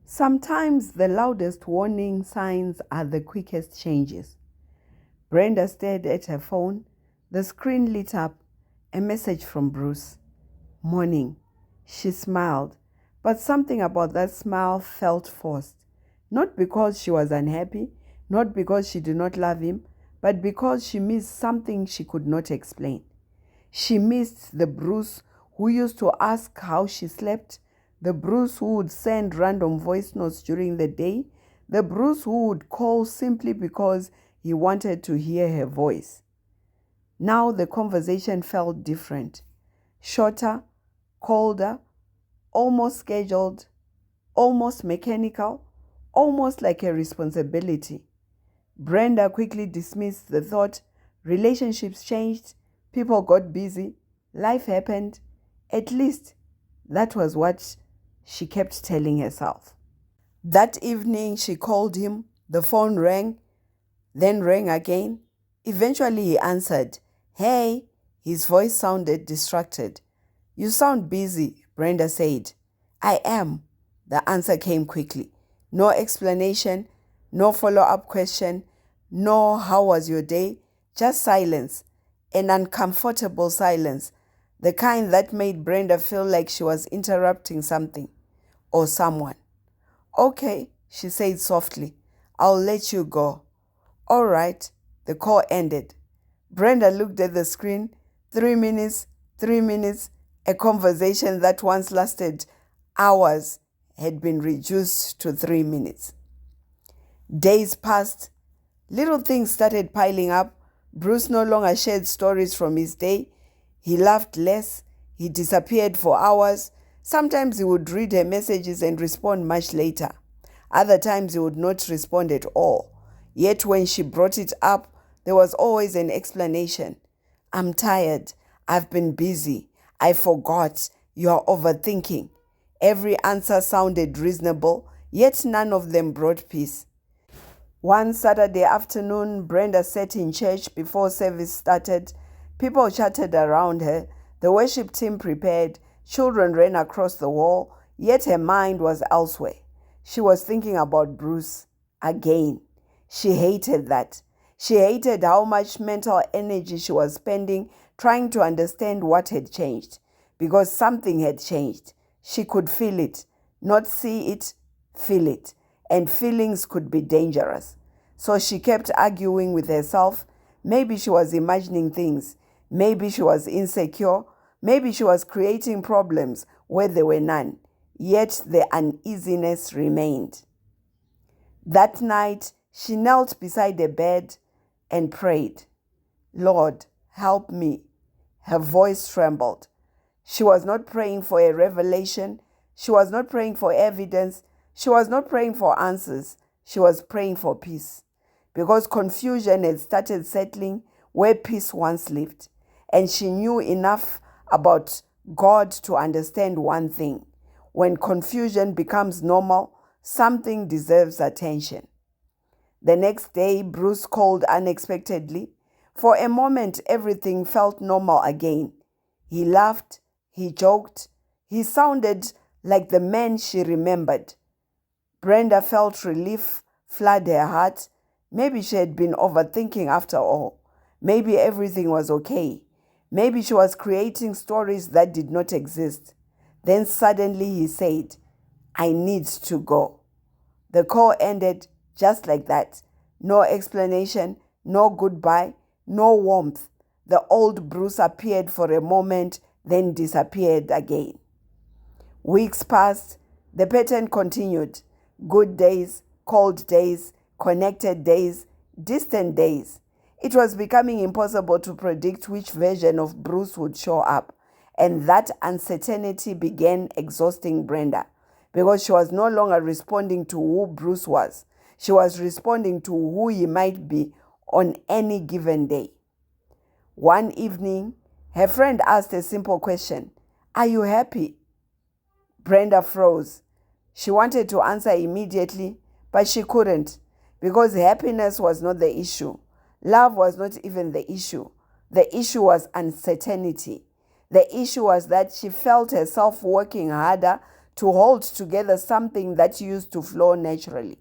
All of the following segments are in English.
Sometimes the loudest warning signs are the quickest changes. Brenda stared at her phone. The screen lit up. A message from Bruce. Morning. She smiled, but something about that smile felt forced. Not because she was unhappy, not because she did not love him, but because she missed something she could not explain. She missed the Bruce who used to ask how she slept, the Bruce who would send random voice notes during the day, the Bruce who would call simply because he wanted to hear her voice. Now the conversation felt different, shorter, colder, almost scheduled, almost mechanical, almost like a responsibility. Brenda quickly dismissed the thought. Relationships changed, people got busy, life happened. At least that was what she kept telling herself. That evening she called him. The phone rang, then rang again. Eventually he answered. Hey, his voice sounded distracted. You sound busy, Brenda said. I am. The answer came quickly. No explanation, no follow-up question, no how was your day, just silence, an uncomfortable silence, the kind that made Brenda feel like she was interrupting something or someone. Okay, she said softly, I'll let you go. All right, the call ended. Brenda looked at the screen. 3 minutes, a conversation that once lasted hours had been reduced to 3 minutes. Days passed. Little things started piling up. Bruce no longer shared stories from his day. He laughed less. He disappeared for hours. Sometimes he would read her messages and respond much later. Other times he would not respond at all. Yet when she brought it up, there was always an explanation. I'm tired. I've been busy. I forgot. You're overthinking. Every answer sounded reasonable, yet none of them brought peace. One Saturday afternoon, Brenda sat in church before service started. People chatted around her. The worship team prepared. Children ran across the wall, yet her mind was elsewhere. She was thinking about Bruce again. She hated that. She hated how much mental energy she was spending trying to understand what had changed. Because something had changed. She could feel it, not see it, feel it. And feelings could be dangerous. So she kept arguing with herself. Maybe she was imagining things. Maybe she was insecure. Maybe she was creating problems where there were none. Yet the uneasiness remained. That night, she knelt beside the bed and prayed. Lord, help me. Her voice trembled. She was not praying for a revelation. She was not praying for evidence. She was not praying for answers. She was praying for peace. Because confusion had started settling where peace once lived. And she knew enough about God to understand one thing. When confusion becomes normal, something deserves attention. The next day, Bruce called unexpectedly. For a moment, everything felt normal again. He laughed. He joked. He sounded like the man she remembered. Brenda felt relief flood her heart. Maybe she had been overthinking after all. Maybe everything was okay. Maybe she was creating stories that did not exist. Then suddenly he said, I need to go. The call ended just like that. No explanation, no goodbye, no warmth. The old Bruce appeared for a moment, then disappeared again. Weeks passed. The pattern continued. Good days, cold days, connected days, distant days. It was becoming impossible to predict which version of Bruce would show up, and that uncertainty began exhausting Brenda because she was no longer responding to who Bruce was. She was responding to who he might be on any given day. One evening, her friend asked a simple question. Are you happy? Brenda froze. She wanted to answer immediately, but she couldn't because happiness was not the issue. Love was not even the issue. The issue was uncertainty. The issue was that she felt herself working harder to hold together something that used to flow naturally.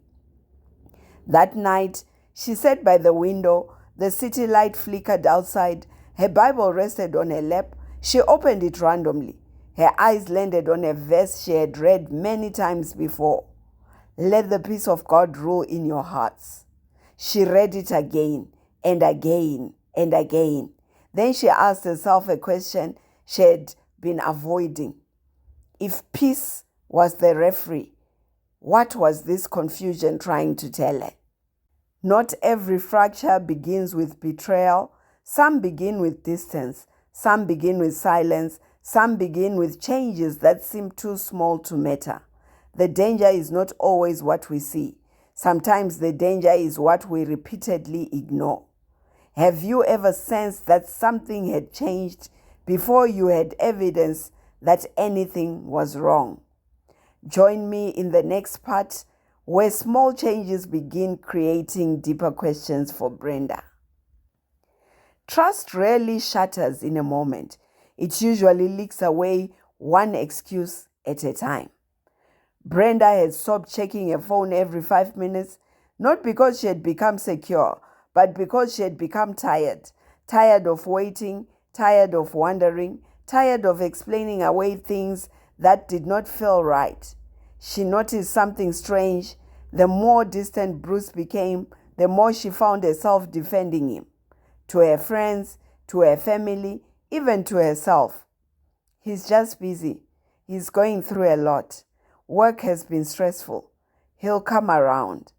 That night, she sat by the window. The city light flickered outside. Her Bible rested on her lap. She opened it randomly. Her eyes landed on a verse she had read many times before. Let the peace of God rule in your hearts. She read it again and again and again. Then she asked herself a question she had been avoiding. If peace was the referee, what was this confusion trying to tell her? Not every fracture begins with betrayal. Some begin with distance. Some begin with silence. Some begin with changes that seem too small to matter. The danger is not always what we see. Sometimes the danger is what we repeatedly ignore. Have you ever sensed that something had changed before you had evidence that anything was wrong? Join me in the next part where small changes begin creating deeper questions for Brenda. Trust rarely shatters in a moment. It usually leaks away one excuse at a time. Brenda had stopped checking her phone every 5 minutes, not because she had become secure, but because she had become tired. Tired of waiting, tired of wondering, tired of explaining away things that did not feel right. She noticed something strange. The more distant Bruce became, the more she found herself defending him. To her friends, to her family, even to herself. He's just busy. He's going through a lot. Work has been stressful. He'll come around.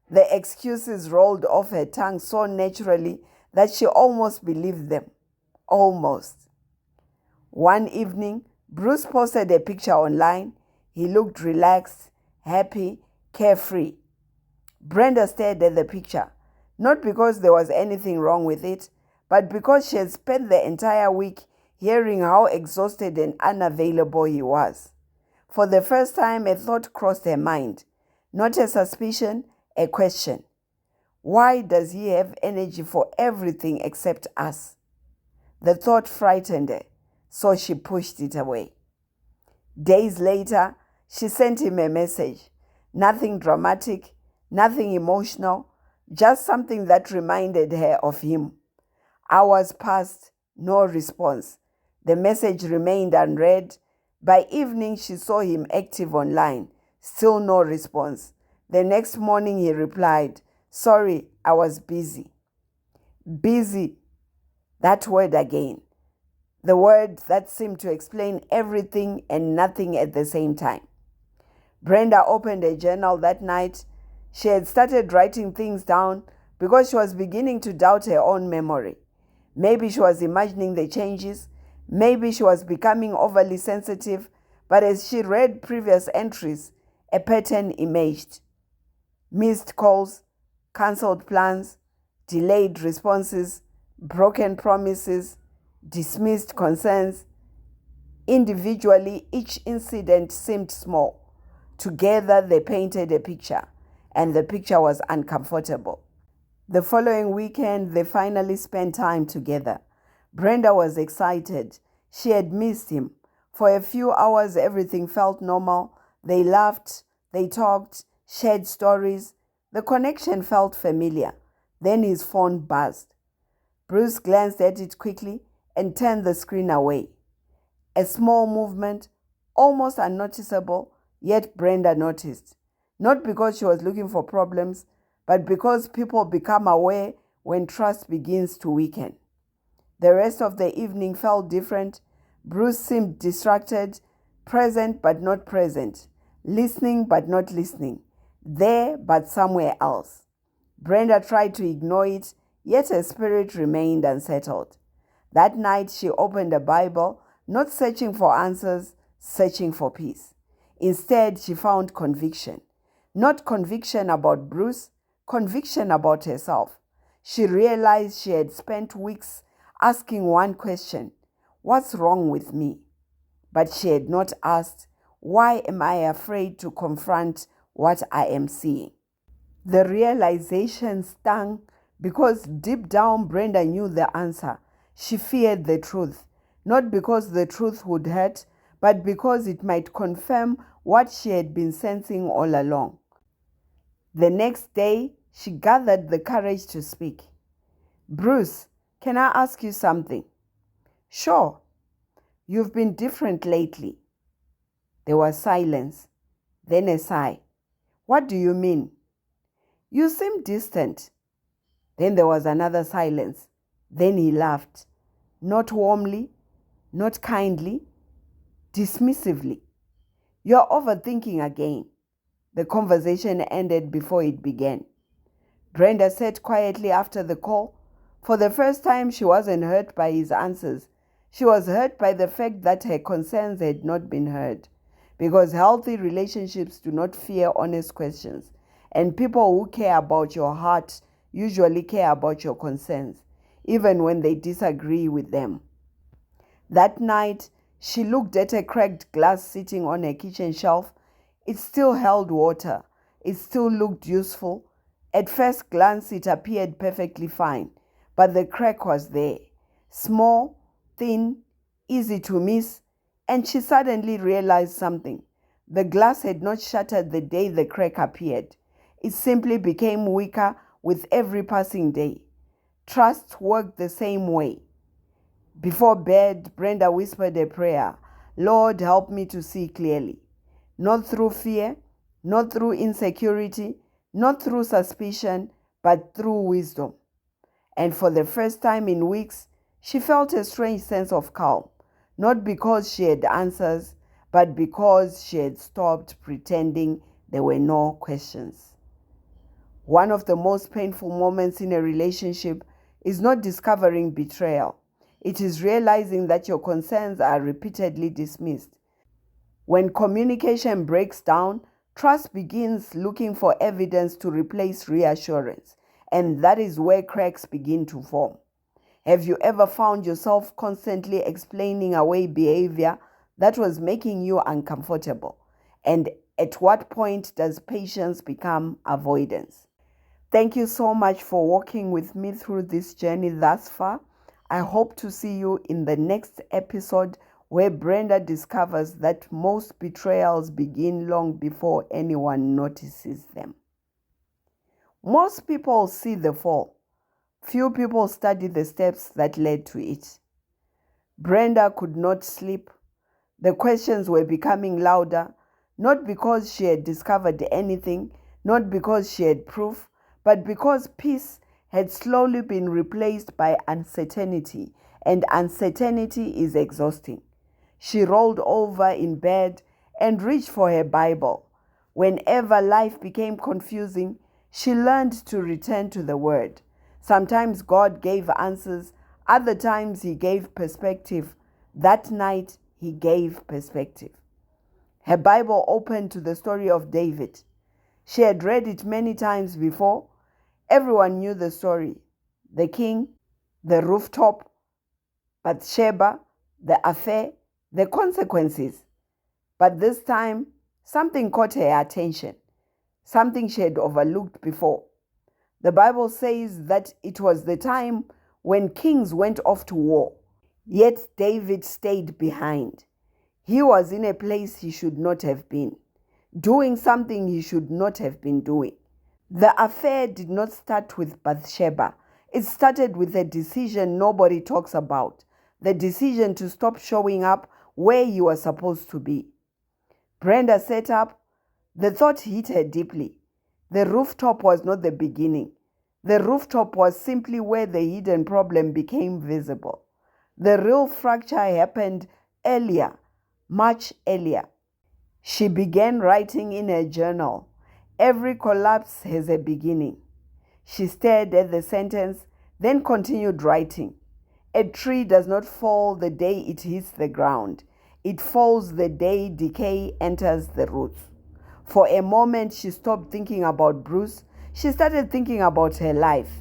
The excuses rolled off her tongue so naturally that she almost believed them. Almost. One evening, Bruce posted a picture online. He looked relaxed, happy, carefree. Brenda stared at the picture, not because there was anything wrong with it, but because she had spent the entire week hearing how exhausted and unavailable he was. For the first time, a thought crossed her mind. Not a suspicion, a question. Why does he have energy for everything except us? The thought frightened her, so she pushed it away. Days later, she sent him a message. Nothing dramatic, nothing emotional, just something that reminded her of him. Hours passed, no response. The message remained unread. By evening, she saw him active online. Still no response. The next morning, he replied, "Sorry, I was busy." Busy. That word again. The word that seemed to explain everything and nothing at the same time. Brenda opened a journal that night. She had started writing things down because she was beginning to doubt her own memory. Maybe she was imagining the changes. Maybe she was becoming overly sensitive, but as she read previous entries, a pattern emerged. Missed calls, cancelled plans, delayed responses, broken promises, dismissed concerns. Individually, each incident seemed small. Together, they painted a picture, and the picture was uncomfortable. The following weekend, they finally spent time together. Brenda was excited. She had missed him. For a few hours, everything felt normal. They laughed, they talked, shared stories. The connection felt familiar. Then his phone buzzed. Bruce glanced at it quickly and turned the screen away. A small movement, almost unnoticeable, yet Brenda noticed. Not because she was looking for problems, but because people become aware when trust begins to weaken. The rest of the evening felt different. Bruce seemed distracted, present but not present, listening but not listening, there but somewhere else. Brenda tried to ignore it, yet her spirit remained unsettled. That night she opened the Bible, not searching for answers, searching for peace. Instead, she found conviction. Not conviction about Bruce, conviction about herself. She realized she had spent weeks asking one question: what's wrong with me? But she had not asked, why am I afraid to confront what I am seeing? The realization stung because deep down Brenda knew the answer. She feared the truth, not because the truth would hurt, but because it might confirm what she had been sensing all along. The next day, she gathered the courage to speak. "Bruce, can I ask you something?" "Sure. You've been different lately." There was silence, then a sigh. "What do you mean?" "You seem distant." Then there was another silence. Then he laughed, not warmly, not kindly, dismissively. "You're overthinking again." The conversation ended before it began. Brenda sat quietly after the call. For the first time, she wasn't hurt by his answers. She was hurt by the fact that her concerns had not been heard. Because healthy relationships do not fear honest questions. And people who care about your heart usually care about your concerns, even when they disagree with them. That night, she looked at a cracked glass sitting on her kitchen shelf. It still held water. It still looked useful. At first glance, it appeared perfectly fine, but the crack was there. Small, thin, easy to miss, and she suddenly realized something. The glass had not shattered the day the crack appeared. It simply became weaker with every passing day. Trust worked the same way. Before bed, Brenda whispered a prayer. "Lord, help me to see clearly." Not through fear, not through insecurity, not through suspicion, but through wisdom. And for the first time in weeks, she felt a strange sense of calm, not because she had answers, but because she had stopped pretending there were no questions. One of the most painful moments in a relationship is not discovering betrayal. It is realizing that your concerns are repeatedly dismissed. When communication breaks down, trust begins looking for evidence to replace reassurance, and that is where cracks begin to form. Have you ever found yourself constantly explaining away behavior that was making you uncomfortable? And at what point does patience become avoidance? Thank you so much for walking with me through this journey thus far. I hope to see you in the next episode, where Brenda discovers that most betrayals begin long before anyone notices them. Most people see the fall. Few people study the steps that led to it. Brenda could not sleep. The questions were becoming louder, not because she had discovered anything, not because she had proof, but because peace had slowly been replaced by uncertainty, and uncertainty is exhausting. She rolled over in bed and reached for her Bible. Whenever life became confusing, she learned to return to the Word. Sometimes God gave answers, other times He gave perspective. That night, He gave perspective. Her Bible opened to the story of David. She had read it many times before. Everyone knew the story. The king, the rooftop, Bathsheba, the affair, the consequences. But this time, something caught her attention, something she had overlooked before. The Bible says that it was the time when kings went off to war, yet David stayed behind. He was in a place he should not have been, doing something he should not have been doing. The affair did not start with Bathsheba. It started with a decision nobody talks about, the decision to stop showing up where you were supposed to be. Brenda sat up. The thought hit her deeply. The rooftop was not the beginning. The rooftop was simply where the hidden problem became visible. The real fracture happened earlier, much earlier. She began writing in her journal. Every collapse has a beginning. She stared at the sentence, then continued writing. A tree does not fall the day it hits the ground. It falls the day decay enters the roots. For a moment, she stopped thinking about Bruce. She started thinking about her life,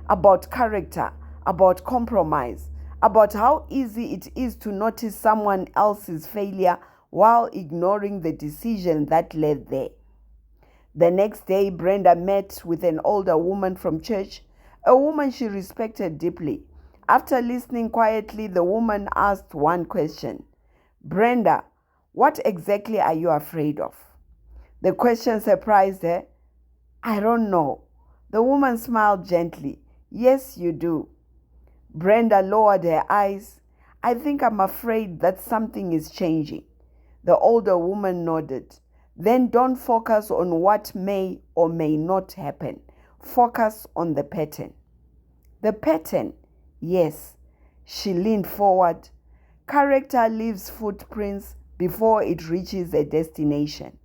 about character, about compromise, about how easy it is to notice someone else's failure while ignoring the decision that led there. The next day, Brenda met with an older woman from church, a woman she respected deeply. After listening quietly, the woman asked one question. "Brenda, What exactly are you afraid of? The question surprised her. I don't know. The woman smiled gently. Yes, you do. Brenda lowered her eyes. I think I'm afraid that something is changing. The older woman nodded. Then don't focus on what may or may not happen. Focus on the pattern. The pattern? Yes. She leaned forward. Character leaves footprints before it reaches a destination.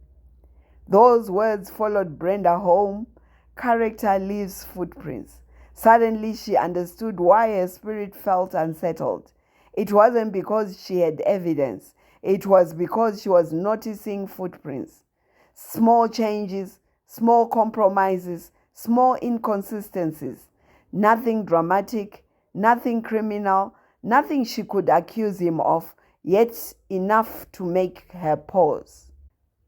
Those words followed Brenda home. Character leaves footprints. Suddenly she understood why her spirit felt unsettled. It wasn't because she had evidence. It was because she was noticing footprints. Small changes, small compromises, small inconsistencies. Nothing dramatic, nothing criminal, nothing she could accuse him of, yet enough to make her pause.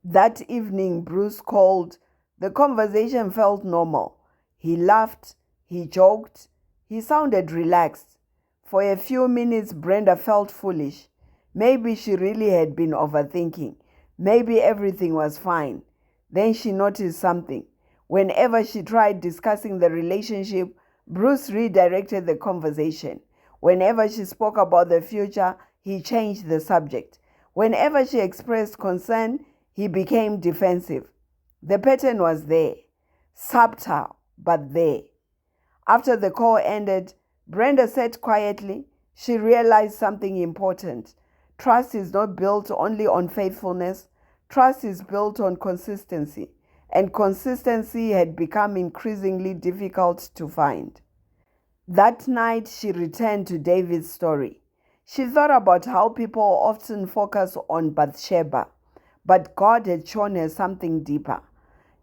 That evening, Bruce called. The conversation felt normal. He laughed, he joked, he sounded relaxed. For a few minutes, Brenda felt foolish. Maybe she really had been overthinking. Maybe everything was fine. Then she noticed something. Whenever she tried discussing the relationship, Bruce redirected the conversation. Whenever she spoke about the future, he changed the subject. Whenever she expressed concern, he became defensive. The pattern was there, subtle, but there. After the call ended, Brenda sat quietly. She realized something important. Trust is not built only on faithfulness. Trust is built on consistency, and consistency had become increasingly difficult to find. That night, she returned to David's story. She thought about how people often focus on Bathsheba, but God had shown her something deeper.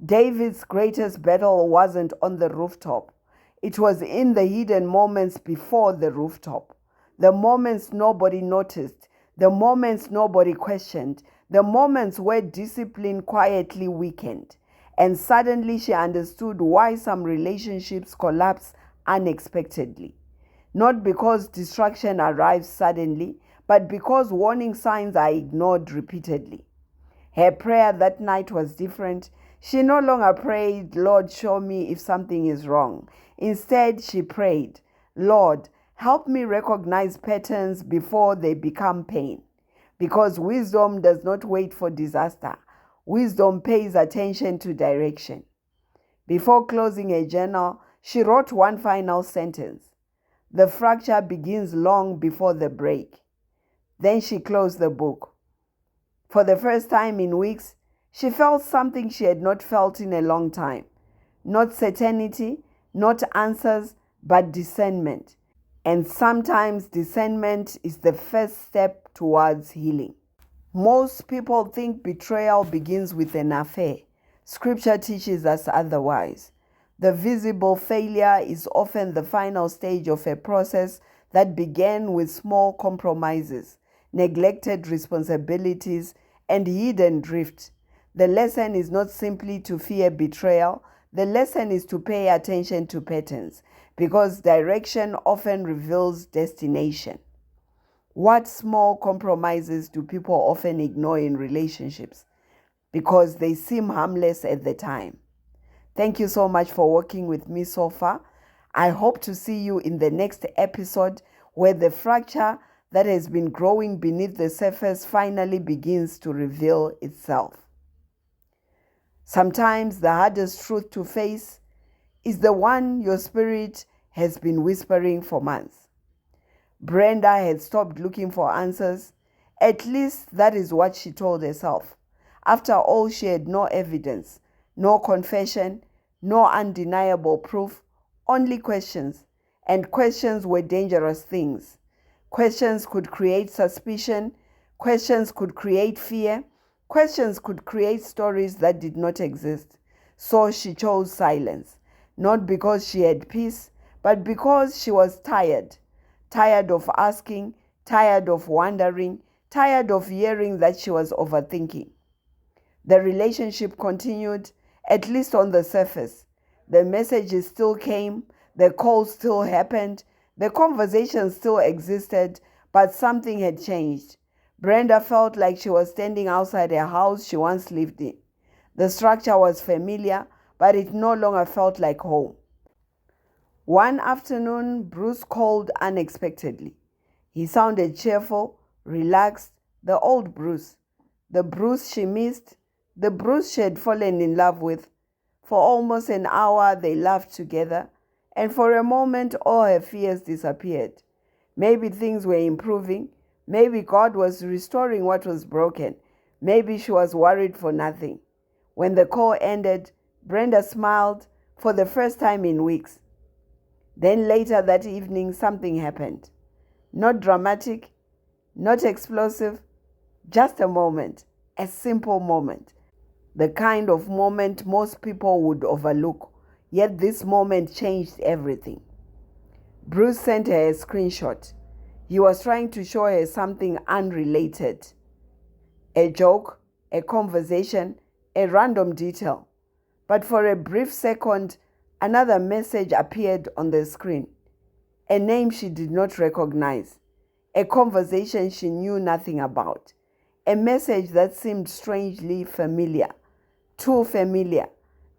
David's greatest battle wasn't on the rooftop. It was in the hidden moments before the rooftop. The moments nobody noticed, the moments nobody questioned, the moments where discipline quietly weakened. And suddenly she understood why some relationships collapse unexpectedly. Not because destruction arrives suddenly, but because warning signs are ignored repeatedly. Her prayer that night was different. She no longer prayed, Lord, show me if something is wrong. Instead, she prayed, Lord, help me recognize patterns before they become pain. Because wisdom does not wait for disaster. Wisdom pays attention to direction. Before closing a journal, she wrote one final sentence. The fracture begins long before the break. Then she closed the book. For the first time in weeks, she felt something she had not felt in a long time. Not certainty, not answers, but discernment. And sometimes discernment is the first step towards healing. Most people think betrayal begins with an affair. Scripture teaches us otherwise. The visible failure is often the final stage of a process that began with small compromises, neglected responsibilities, and hidden drift. The lesson is not simply to fear betrayal. The lesson is to pay attention to patterns, because direction often reveals destination. What small compromises do people often ignore in relationships? Because they seem harmless at the time. Thank you so much for working with me so far. I hope to see you in the next episode, where the fracture that has been growing beneath the surface finally begins to reveal itself. Sometimes the hardest truth to face is the one your spirit has been whispering for months. Brenda had stopped looking for answers. At least that is what she told herself. After all, she had no evidence, no confession, no undeniable proof, only questions. And questions were dangerous things. Questions could create suspicion. Questions could create fear. Questions could create stories that did not exist. So she chose silence, not because she had peace, but because she was tired. Tired of asking, tired of wondering, tired of hearing that she was overthinking. The relationship continued, at least on the surface. The messages still came, the calls still happened, the conversation still existed, but something had changed. Brenda felt like she was standing outside a house she once lived in. The structure was familiar, but it no longer felt like home. One afternoon, Bruce called unexpectedly. He sounded cheerful, relaxed, the old Bruce. The Bruce she missed, the Bruce she had fallen in love with. For almost an hour, they laughed together, and for a moment, all her fears disappeared. Maybe things were improving. Maybe God was restoring what was broken. Maybe she was worried for nothing. When the call ended, Brenda smiled for the first time in weeks. Then later that evening, something happened. Not dramatic, not explosive, just a moment, a simple moment. The kind of moment most people would overlook, yet this moment changed everything. Bruce sent her a screenshot. He was trying to show her something unrelated. A joke, a conversation, a random detail. But for a brief second, another message appeared on the screen. A name she did not recognize. A conversation she knew nothing about. A message that seemed strangely familiar. Too familiar,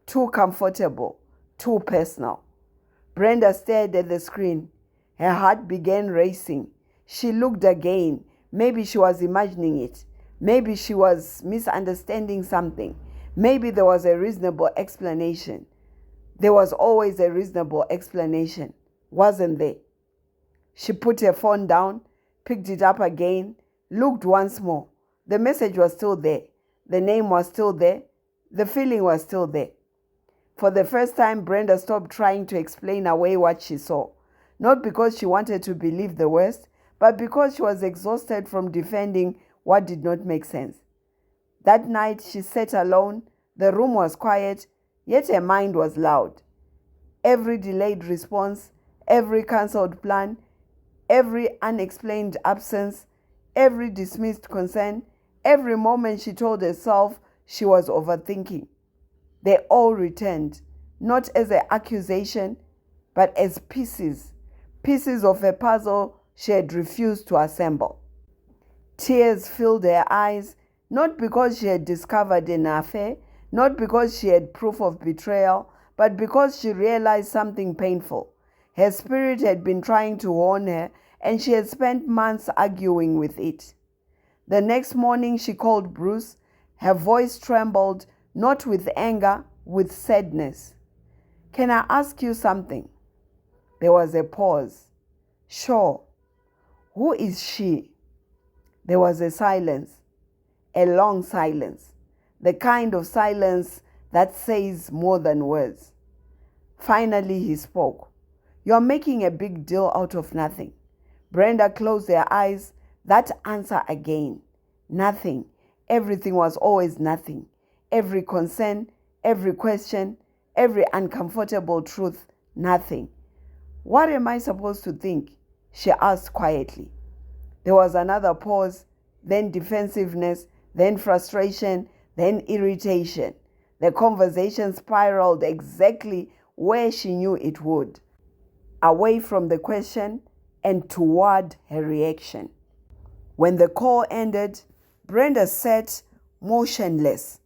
too comfortable, too personal. Brenda stared at the screen. Her heart began racing. She looked again. Maybe she was imagining it. Maybe she was misunderstanding something. Maybe there was a reasonable explanation. There was always a reasonable explanation, wasn't there? She put her phone down, picked it up again, looked once more. The message was still there. The name was still there. The feeling was still there. For the first time, Brenda stopped trying to explain away what she saw. Not because she wanted to believe the worst, but because she was exhausted from defending what did not make sense. That night, she sat alone. The room was quiet, yet her mind was loud. Every delayed response, every cancelled plan, every unexplained absence, every dismissed concern, every moment she told herself she was overthinking. They all returned, not as an accusation, but as pieces of a puzzle she had refused to assemble. Tears filled her eyes, not because she had discovered an affair, not because she had proof of betrayal, but because she realized something painful. Her spirit had been trying to warn her, and she had spent months arguing with it. The next morning she called Bruce. Her voice trembled, not with anger, with sadness. "Can I ask you something?" There was a pause. "Sure." "Who is she?" There was a silence, a long silence, the kind of silence that says more than words. Finally he spoke. "You're making a big deal out of nothing." Brenda closed her eyes. That answer again. Nothing. Everything was always nothing. Every concern, every question, every uncomfortable truth, nothing. "What am I supposed to think?" she asked quietly. There was another pause, then defensiveness, then frustration, then irritation. The conversation spiraled exactly where she knew it would, away from the question and toward her reaction. When the call ended, Brenda sat motionless.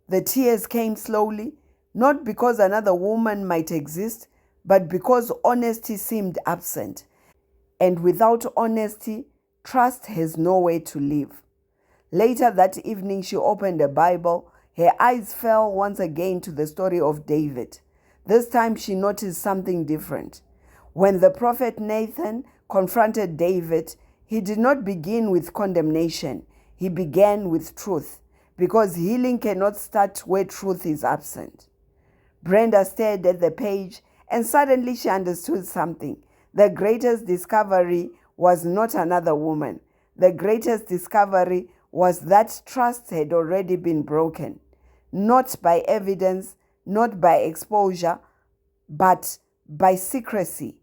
The tears came slowly, not because another woman might exist, but because honesty seemed absent. And without honesty, trust has nowhere to live. Later that evening, she opened the Bible. Her eyes fell once again to the story of David. This time she noticed something different. When the prophet Nathan confronted David, he did not begin with condemnation. He began with truth, because healing cannot start where truth is absent. Brenda stared at the page, and suddenly she understood something. The greatest discovery was not another woman. The greatest discovery was that trust had already been broken, not by evidence, not by exposure, but by secrecy,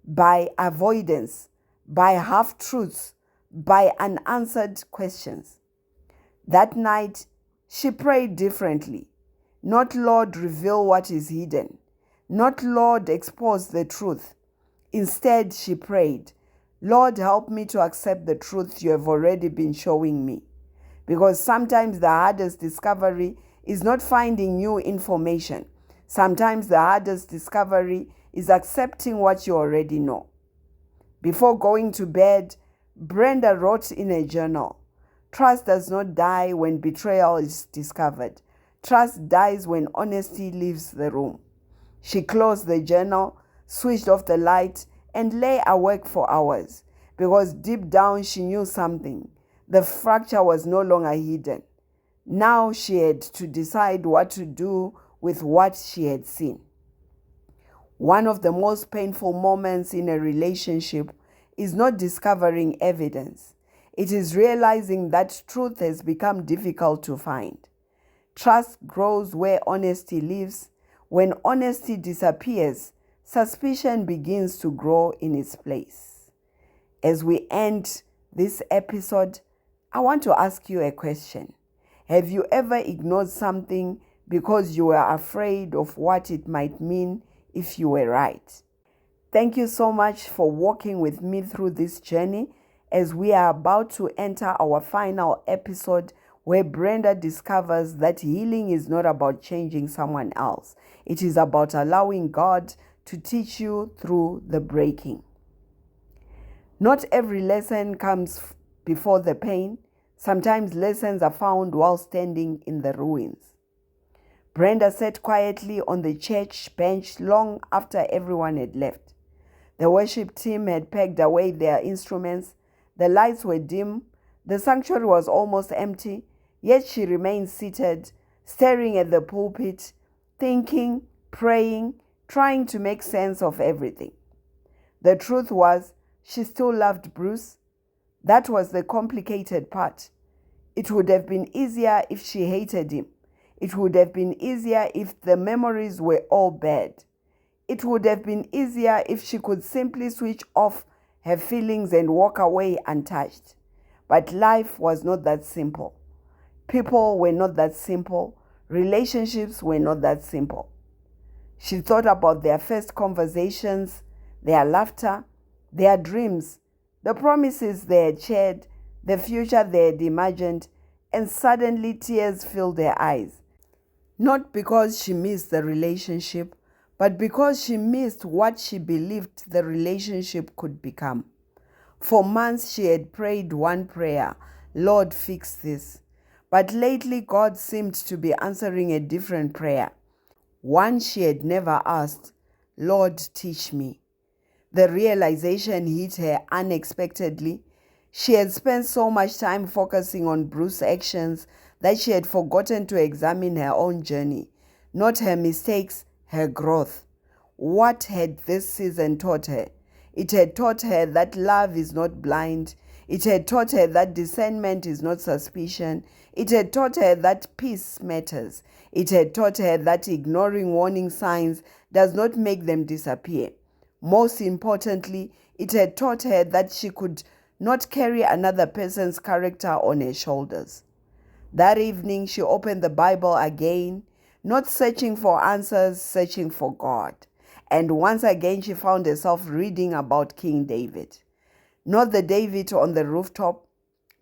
by avoidance, by half-truths, by unanswered questions. That night, she prayed differently. Not "Lord, reveal what is hidden." Not "Lord, expose the truth." Instead, she prayed, Lord, help me to accept the truth you have already been showing me. Because sometimes the hardest discovery is not finding new information. Sometimes the hardest discovery is accepting what you already know. Before going to bed, Brenda wrote in a journal, "Trust does not die when betrayal is discovered. Trust dies when honesty leaves the room." She closed the journal, switched off the light, and lay awake for hours, because deep down she knew something. The fracture was no longer hidden. Now she had to decide what to do with what she had seen. One of the most painful moments in a relationship is not discovering evidence. It is realizing that truth has become difficult to find. Trust grows where honesty lives. When honesty disappears, suspicion begins to grow in its place. As we end this episode, I want to ask you a question. Have you ever ignored something because you were afraid of what it might mean if you were right? Thank you so much for walking with me through this journey as we are about to enter our final episode, where Brenda discovers that healing is not about changing someone else. It is about allowing God to teach you through the breaking. Not every lesson comes before the pain. Sometimes lessons are found while standing in the ruins. Brenda sat quietly on the church bench long after everyone had left. The worship team had packed away their instruments. The lights were dim. The sanctuary was almost empty. Yet she remained seated, staring at the pulpit, thinking, praying, trying to make sense of everything. The truth was, she still loved Bruce. That was the complicated part. It would have been easier if she hated him. It would have been easier if the memories were all bad. It would have been easier if she could simply switch off her feelings and walk away untouched. But life was not that simple. People were not that simple. Relationships were not that simple. She thought about their first conversations, their laughter, their dreams, the promises they had shared, the future they had imagined, and suddenly tears filled her eyes. Not because she missed the relationship, but because she missed what she believed the relationship could become. For months she had prayed one prayer, "Lord, fix this." But lately God seemed to be answering a different prayer, one she had never asked, "Lord, teach me." The realization hit her unexpectedly. She had spent so much time focusing on Bruce's actions that she had forgotten to examine her own journey, not her mistakes, her growth. What had this season taught her? It had taught her that love is not blind. It had taught her that discernment is not suspicion. It had taught her that peace matters. It had taught her that ignoring warning signs does not make them disappear. Most importantly, it had taught her that she could not carry another person's character on her shoulders. That evening, she opened the Bible again, not searching for answers, searching for God. And once again, she found herself reading about King David. Not the David on the rooftop,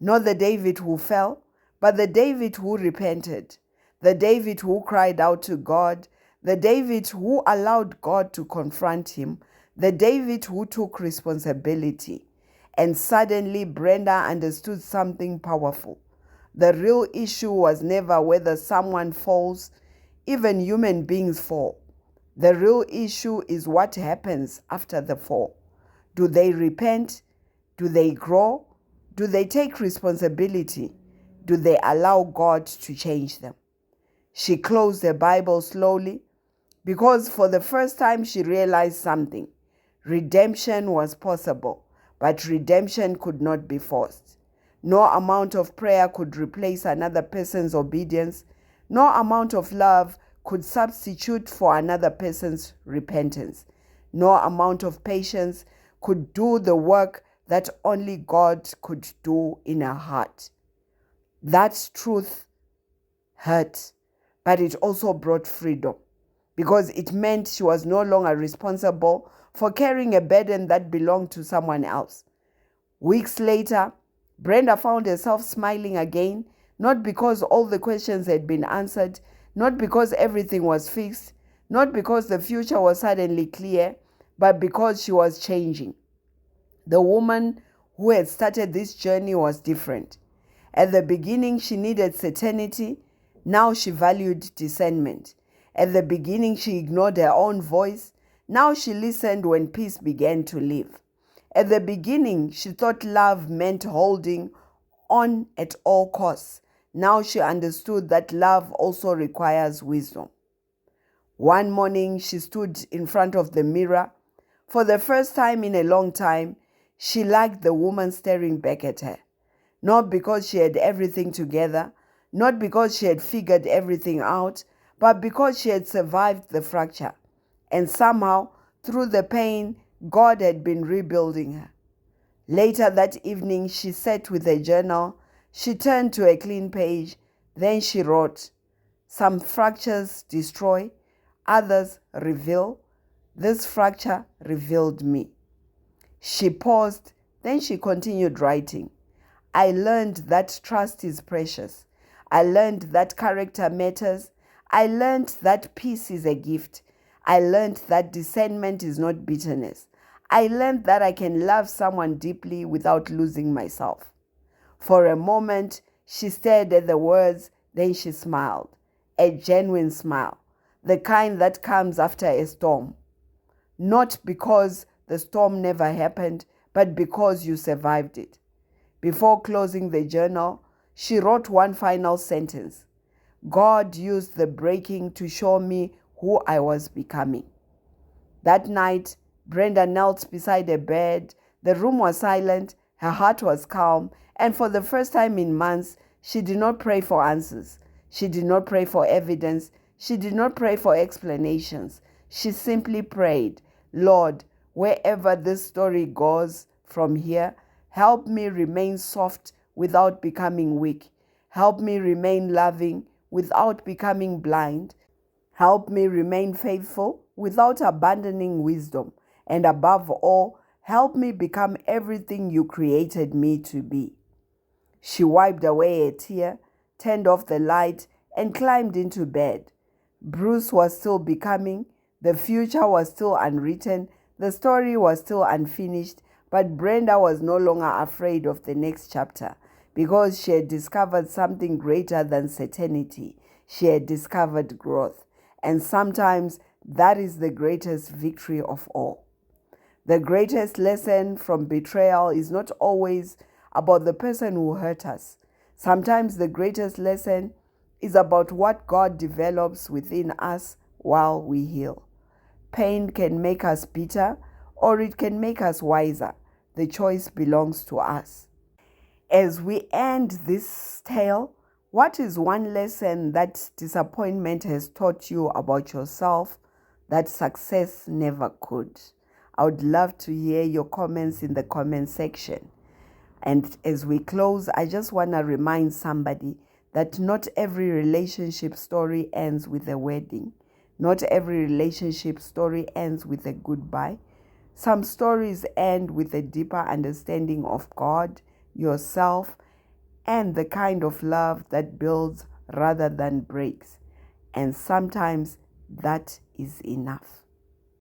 not the David who fell, but the David who repented, the David who cried out to God, the David who allowed God to confront him, the David who took responsibility. And suddenly, Brenda understood something powerful. The real issue was never whether someone falls. Even human beings fall. The real issue is what happens after the fall. Do they repent? Do they grow? Do they take responsibility? Do they allow God to change them? She closed the Bible slowly because for the first time she realized something. Redemption was possible, but redemption could not be forced. No amount of prayer could replace another person's obedience. No amount of love could substitute for another person's repentance. No amount of patience could do the work that only God could do in her heart. That truth hurt, but it also brought freedom, because it meant she was no longer responsible for carrying a burden that belonged to someone else. Weeks later, Brenda found herself smiling again, not because all the questions had been answered, not because everything was fixed, not because the future was suddenly clear, but because she was changing. The woman who had started this journey was different. At the beginning, she needed certainty. Now she valued discernment. At the beginning, she ignored her own voice. Now she listened when peace began to live. At the beginning, she thought love meant holding on at all costs. Now she understood that love also requires wisdom. One morning, she stood in front of the mirror. For the first time in a long time, she liked the woman staring back at her. Not because she had everything together, not because she had figured everything out, but because she had survived the fracture. And somehow, through the pain, God had been rebuilding her. Later that evening, she sat with a journal. She turned to a clean page. Then she wrote, "Some fractures destroy, others reveal. This fracture revealed me." She paused, then she continued writing. "I learned that trust is precious. I learned that character matters. I learned that peace is a gift. I learned that discernment is not bitterness. I learned that I can love someone deeply without losing myself." For a moment, she stared at the words, then she smiled. A genuine smile, the kind that comes after a storm. Not because the storm never happened, but because you survived it. Before closing the journal, she wrote one final sentence. "God used the breaking to show me who I was becoming." That night, Brenda knelt beside her bed. The room was silent, her heart was calm, and for the first time in months, she did not pray for answers. She did not pray for evidence. She did not pray for explanations. She simply prayed, "Lord, wherever this story goes from here, help me remain soft without becoming weak. Help me remain loving without becoming blind. Help me remain faithful without abandoning wisdom. And above all, help me become everything you created me to be." She wiped away a tear, turned off the light, and climbed into bed. Bruce was still becoming. The future was still unwritten. The story was still unfinished. But Brenda was no longer afraid of the next chapter because she had discovered something greater than certainty. She had discovered growth. And sometimes that is the greatest victory of all. The greatest lesson from betrayal is not always about the person who hurt us. Sometimes the greatest lesson is about what God develops within us while we heal. Pain can make us bitter, or it can make us wiser. The choice belongs to us. As we end this tale, what is one lesson that disappointment has taught you about yourself that success never could? I would love to hear your comments in the comment section. And as we close, I just want to remind somebody that not every relationship story ends with a wedding. Not every relationship story ends with a goodbye. Some stories end with a deeper understanding of God, yourself, and the kind of love that builds rather than breaks. And sometimes that is enough.